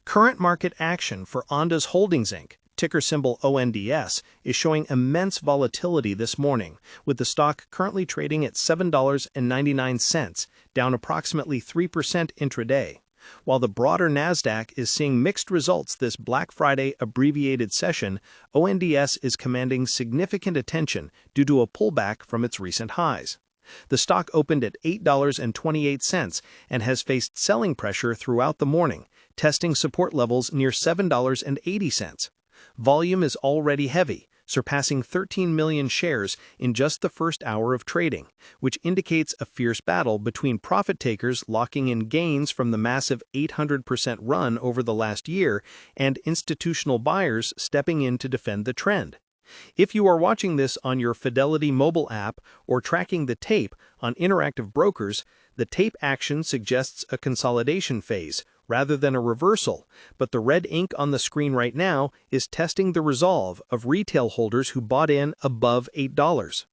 Current market action for Ondas Holdings Inc., ticker symbol ONDS, is showing immense volatility this morning, with the stock currently trading at $7.99, down approximately 3% intraday. While the broader Nasdaq is seeing mixed results this Black Friday abbreviated session, ONDS is commanding significant attention due to a pullback from its recent highs. The stock opened at $8.28 and has faced selling pressure throughout the morning, testing support levels near $7.80. Volume is already heavy, surpassing 13 million shares in just the first hour of trading, which indicates a fierce battle between profit takers locking in gains from the massive 800% run over the last year and institutional buyers stepping in to defend the trend. If you are watching this on your Fidelity mobile app or tracking the tape on Interactive Brokers, the tape action suggests a consolidation phase rather than a reversal, but the red ink on the screen right now is testing the resolve of retail holders who bought in above $8.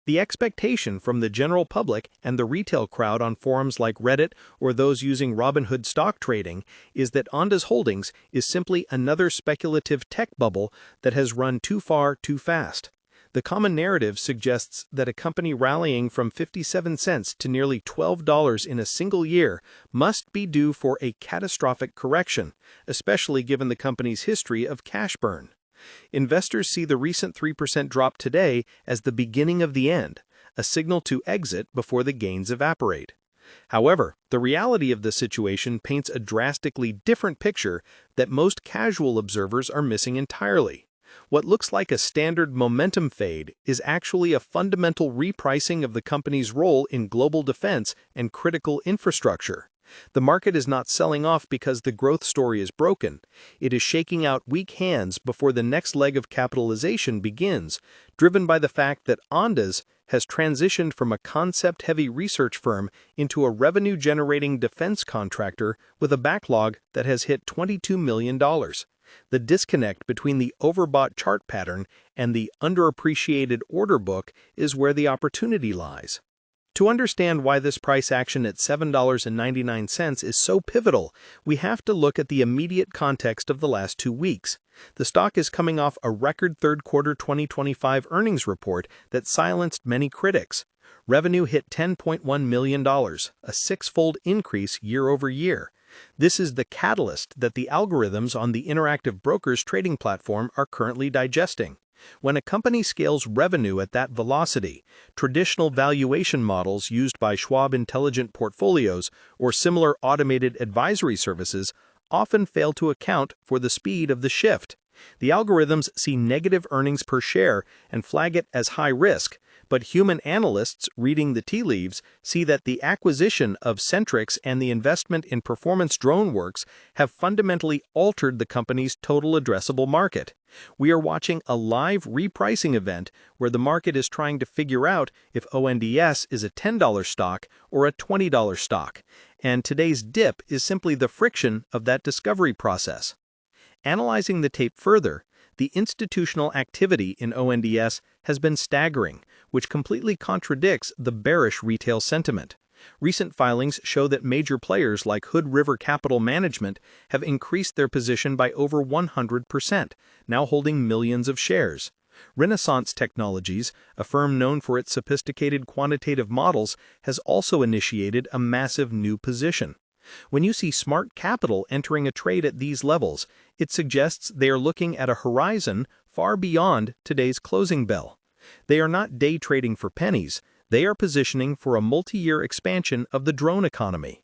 The expectation from the general public and the retail crowd on forums like Reddit or those using Robinhood stock trading is that Ondas Holdings is simply another speculative tech bubble that has run too far too fast. The common narrative suggests that a company rallying from 57 cents to nearly $12 in a single year must be due for a catastrophic correction, especially given the company's history of cash burn. Investors see the recent 3% drop today as the beginning of the end, a signal to exit before the gains evaporate. However, the reality of the situation paints a drastically different picture that most casual observers are missing entirely. What looks like a standard momentum fade is actually a fundamental repricing of the company's role in global defense and critical infrastructure. The market is not selling off because the growth story is broken. It is shaking out weak hands before the next leg of capitalization begins, driven by the fact that Ondas has transitioned from a concept-heavy research firm into a revenue-generating defense contractor with a backlog that has hit $22 million. The disconnect between the overbought chart pattern and the underappreciated order book is where the opportunity lies. To understand why this price action at $7.99 is so pivotal, we have to look at the immediate context of the last 2 weeks. The stock is coming off a record third quarter 2025 earnings report that silenced many critics. Revenue hit $10.1 million, a six-fold increase year over year. This is the catalyst that the algorithms on the Interactive Brokers trading platform are currently digesting. When a company scales revenue at that velocity, traditional valuation models used by Schwab Intelligent Portfolios or similar automated advisory services often fail to account for the speed of the shift. The algorithms see negative earnings per share and flag it as high risk, but human analysts reading the tea leaves see that the acquisition of Sentrycs and the investment in Performance DroneWorks have fundamentally altered the company's total addressable market. We are watching a live repricing event where the market is trying to figure out if ONDS is a $10 stock or a $20 stock, and today's dip is simply the friction of that discovery process. Analyzing the tape further, the institutional activity in ONDS has been staggering, which completely contradicts the bearish retail sentiment. Recent filings show that major players like Hood River Capital Management have increased their position by over 100%, now holding millions of shares. Renaissance Technologies, a firm known for its sophisticated quantitative models, has also initiated a massive new position. When you see smart capital entering a trade at these levels, it suggests they are looking at a horizon far beyond today's closing bell. They are not day trading for pennies, they are positioning for a multi-year expansion of the drone economy.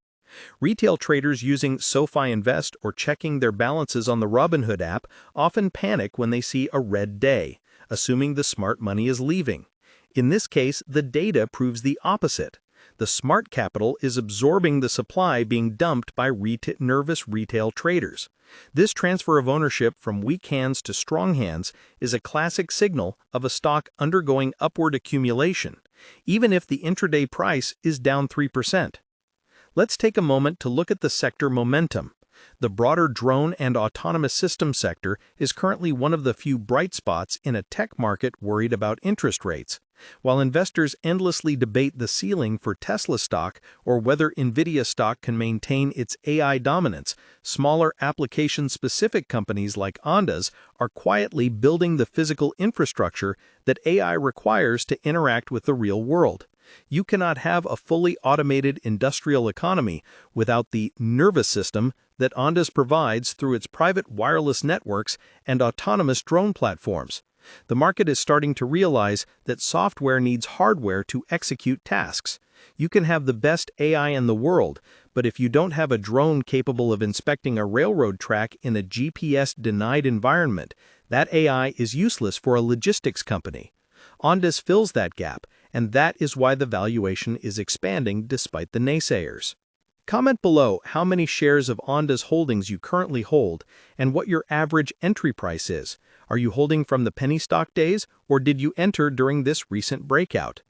Retail traders using SoFi Invest or checking their balances on the Robinhood app often panic when they see a red day, assuming the smart money is leaving. In this case, the data proves the opposite. The smart capital is absorbing the supply being dumped by nervous retail traders. This transfer of ownership from weak hands to strong hands is a classic signal of a stock undergoing upward accumulation, even if the intraday price is down 3%. Let's take a moment to look at the sector momentum. The broader drone and autonomous system sector is currently one of the few bright spots in a tech market worried about interest rates. While investors endlessly debate the ceiling for Tesla stock or whether Nvidia stock can maintain its AI dominance, smaller application-specific companies like Ondas are quietly building the physical infrastructure that AI requires to interact with the real world. You cannot have a fully automated industrial economy without the nervous system that Ondas provides through its private wireless networks and autonomous drone platforms. The market is starting to realize that software needs hardware to execute tasks. You can have the best AI in the world, but if you don't have a drone capable of inspecting a railroad track in a GPS-denied environment, that AI is useless for a logistics company. Ondas fills that gap, and that is why the valuation is expanding despite the naysayers. Comment below how many shares of Ondas Holdings you currently hold and what your average entry price is. Are you holding from the penny stock days, or did you enter during this recent breakout?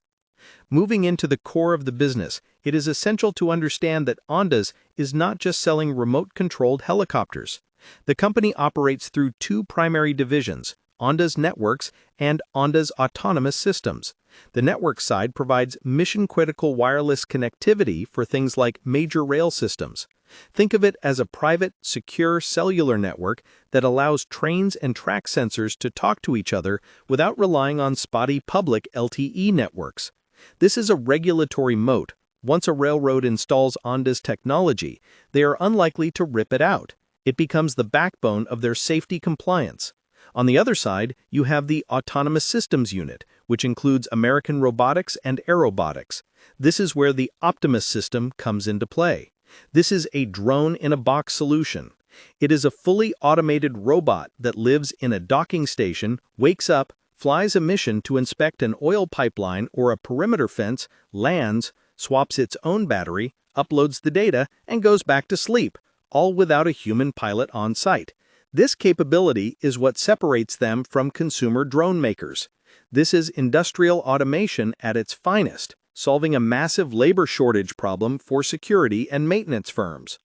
Moving into the core of the business, it is essential to understand that Ondas is not just selling remote-controlled helicopters. The company operates through two primary divisions, Ondas Networks and Ondas Autonomous Systems. The network side provides mission-critical wireless connectivity for things like major rail systems. Think of it as a private, secure cellular network that allows trains and track sensors to talk to each other without relying on spotty public LTE networks. This is a regulatory moat. Once a railroad installs Ondas technology, they are unlikely to rip it out. It becomes the backbone of their safety compliance. On the other side, you have the Autonomous Systems Unit, which includes American Robotics and Aerobotics. This is where the Optimus system comes into play. This is a drone-in-a-box solution. It is a fully automated robot that lives in a docking station, wakes up, flies a mission to inspect an oil pipeline or a perimeter fence, lands, swaps its own battery, uploads the data, and goes back to sleep, all without a human pilot on site. This capability is what separates them from consumer drone makers. This is industrial automation at its finest, solving a massive labor shortage problem for security and maintenance firms.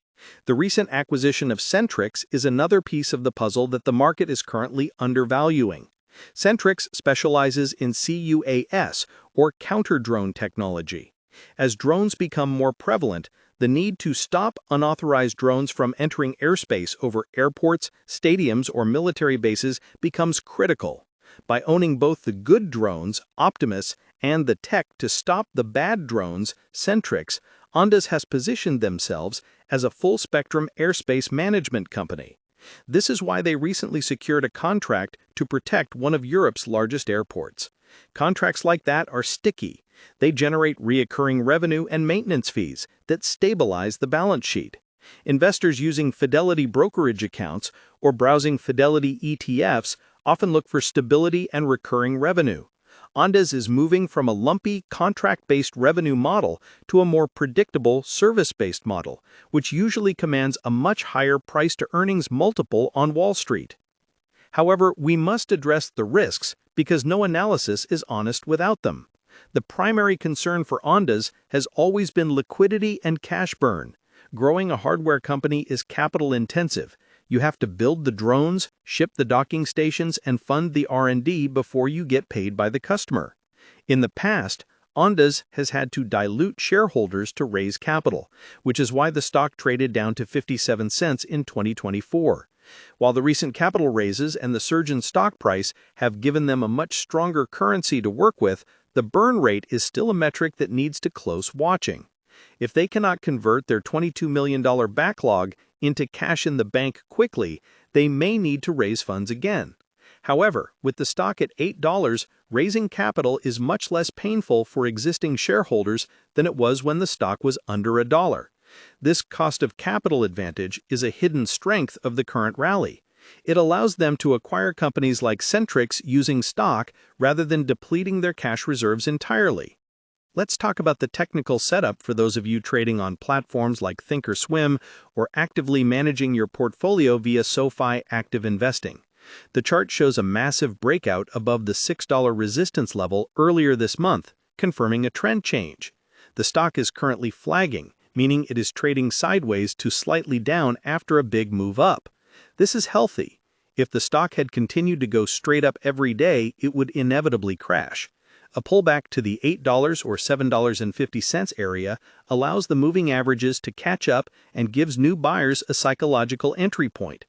The recent acquisition of Sentrycs is another piece of the puzzle that the market is currently undervaluing. Sentrycs specializes in counter-UAS, or counter-drone technology. As drones become more prevalent, the need to stop unauthorized drones from entering airspace over airports, stadiums, or military bases becomes critical. By owning both the good drones, Optimus, and the tech to stop the bad drones, Sentrycs, Ondas has positioned themselves as a full-spectrum airspace management company. This is why they recently secured a contract to protect one of Europe's largest airports. Contracts like that are sticky. They generate recurring revenue and maintenance fees that stabilize the balance sheet. Investors using Fidelity brokerage accounts or browsing Fidelity ETFs often look for stability and recurring revenue. Ondas is moving from a lumpy, contract-based revenue model to a more predictable, service-based model, which usually commands a much higher price-to-earnings multiple on Wall Street. However, we must address the risks because no analysis is honest without them. The primary concern for Ondas has always been liquidity and cash burn. Growing a hardware company is capital-intensive. You have to build the drones, ship the docking stations, and fund the R&D before you get paid by the customer. In the past, Ondas has had to dilute shareholders to raise capital, which is why the stock traded down to 57 cents in 2024. While the recent capital raises and the surge in stock price have given them a much stronger currency to work with, the burn rate is still a metric that needs to close watching. If they cannot convert their $22 million backlog into cash in the bank quickly, they may need to raise funds again. However, with the stock at $8, raising capital is much less painful for existing shareholders than it was when the stock was under $1. This cost of capital advantage is a hidden strength of the current rally. It allows them to acquire companies like Sentrycs using stock rather than depleting their cash reserves entirely. Let's talk about the technical setup for those of you trading on platforms like Thinkorswim or actively managing your portfolio via SoFi Active Investing. The chart shows a massive breakout above the $6 resistance level earlier this month, confirming a trend change. The stock is currently flagging, meaning it is trading sideways to slightly down after a big move up. This is healthy. If the stock had continued to go straight up every day, it would inevitably crash. A pullback to the $8 or $7.50 area allows the moving averages to catch up and gives new buyers a psychological entry point.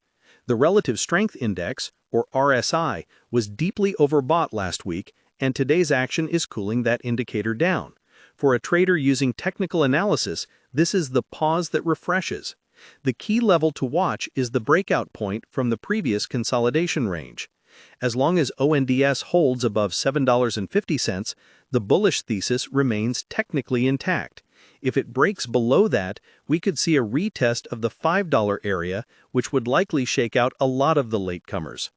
The Relative Strength Index, or RSI, was deeply overbought last week, and today's action is cooling that indicator down. For a trader using technical analysis, this is the pause that refreshes. The key level to watch is the breakout point from the previous consolidation range. As long as ONDS holds above $7.50, the bullish thesis remains technically intact. If it breaks below that, we could see a retest of the $5 area, which would likely shake out a lot of the latecomers.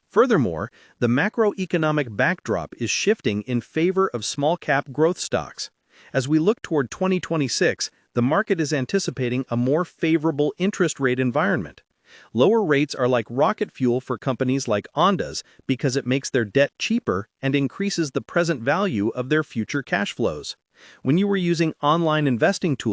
Furthermore, the macroeconomic backdrop is shifting in favor of small-cap growth stocks. As we look toward 2026, the market is anticipating a more favorable interest rate environment. Lower rates are like rocket fuel for companies like Ondas because it makes their debt cheaper and increases the present value of their future cash flows. When you were using online investing tools,